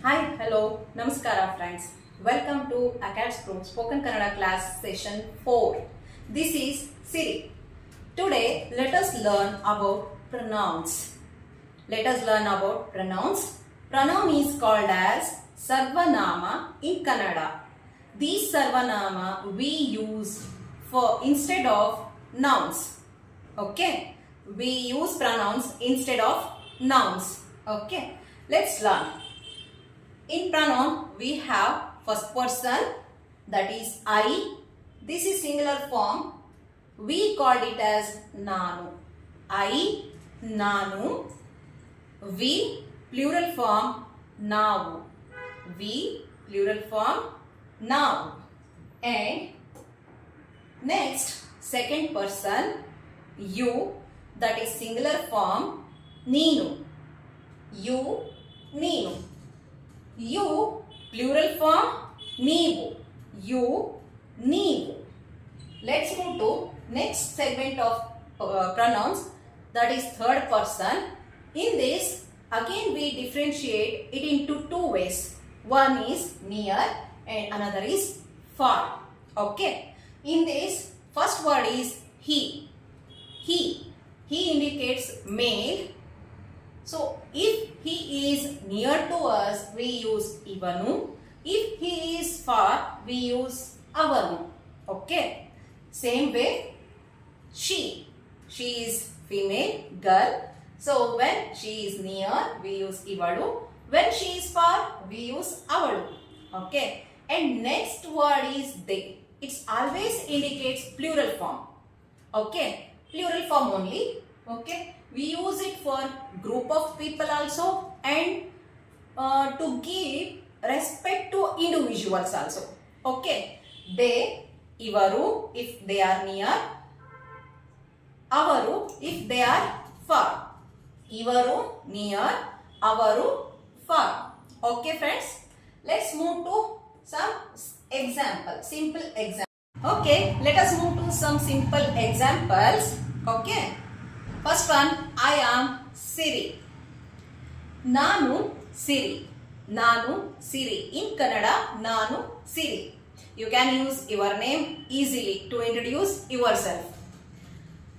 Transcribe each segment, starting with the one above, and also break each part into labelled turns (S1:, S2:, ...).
S1: Hi, hello, Namaskara friends. Welcome to Acad's Pro Spoken Kannada class session 4. This is Siri. Today, let us learn about pronouns. Let us learn about pronouns. Pronoun is called as Sarvanama in Kannada. These Sarvanama we use for instead of nouns. Okay? We use pronouns instead of nouns. Okay? Let's learn. In pronoun, we have first person, that is I. This is singular form. We called it as Nanu. I, Nanu. We, plural form, Navu. We, plural form, Navu. And next, second person, You, that is singular form, Neenu. You, Neenu. You, plural form, Neevu. You, Neevu. Let's move to next segment of pronouns, that is third person. In this, again we differentiate it into two ways. One is near and another is far. Okay. In this, first word is he. He indicates male. So, if he is near to us, we use Ivanu. If he is far, we use Avanu. Okay. Same way, she. She is female, girl. So, when she is near, we use Ivadu. When she is far, we use Avadu. Okay. And next word is they. It always indicates plural form. Okay. Plural form only. Okay. We use it for group of people also and to give respect to individuals also. Okay. They, Ivaru if they are near, Avaru if they are far. Ivaru near, Avaru far. Okay friends. Let's move to some example, simple example. Okay, let us move to some simple examples. Okay. First one, I am Siri. Nanu Siri. Nanu Siri. In Kannada, Nanu Siri. You can use your name easily to introduce yourself.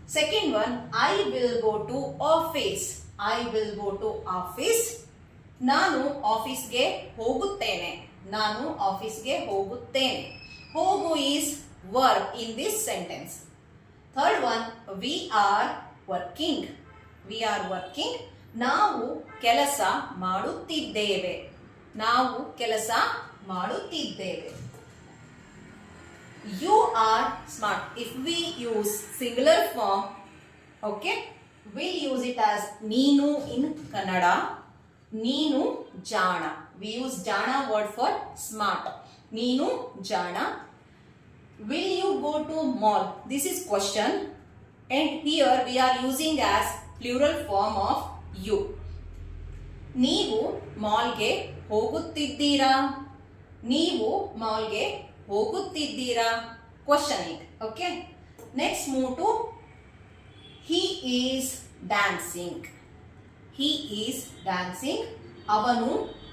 S1: Second one, I will go to office. I will go to office. Nanu office ge hoguttene. Nanu office ge hoguttene. Hogu is verb in this sentence. Third one, we are working. We are working. ನಾವು ಕೆಲಸ ಮಾಡುತ್ತಿದ್ದೇವೆ. ನಾವು ಕೆಲಸ ಮಾಡುತ್ತಿದ್ದೇವೆ. You are smart. If we use singular form, okay, we use it as ನೀನು in Kannada. ನೀನು ಜಾಣ. We use ಜಾಣ word for smart. ನೀನು ಜಾಣ. Will you go to mall? This is question. And here we are using as plural form of you. ನೀವು ಮಾಲ್ಗೆ ಹೋಗುತ್ತಿದ್ದೀರಾ? ನೀವು ಮಾಲ್ಗೆ ಹೋಗುತ್ತಿದ್ದೀರಾ? Questioning. Okay. Next move to he is dancing. He is dancing. ಅವನು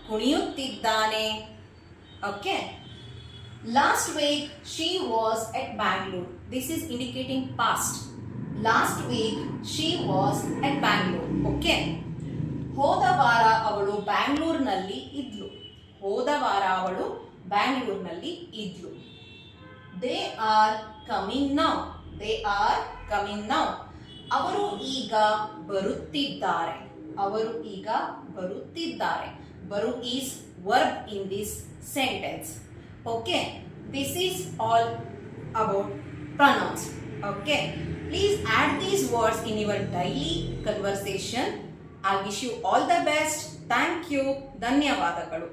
S1: ಕುಣಿಯುತ್ತಿದ್ದಾನೆ. Okay. Last week she was at Bangalore. This is indicating past. Last week she was at Bangalore. Okay. ಹೋದ ವಾರ ಅವಳು ಬ್ಯಾಂಗ್ಳೂರ್ನಲ್ಲಿ ಇದ್ಲು. ಹೋದ ವಾರ ಅವಳು ಬ್ಯಾಂಗ್ಳೂರ್ನಲ್ಲಿ ಇದ್ಲು. They are coming now. They are coming now. ಅವರು ಈಗ ಬರುತ್ತಿದ್ದಾರೆ. ಅವರು ಈಗ ಬರುತ್ತಿದ್ದಾರೆ. ಬರು is verb in this sentence. Okay. This is all about pronouns. Okay. Please add these words in your daily conversation. I wish you all the best. Thank you. ಧನ್ಯವಾದಗಳು.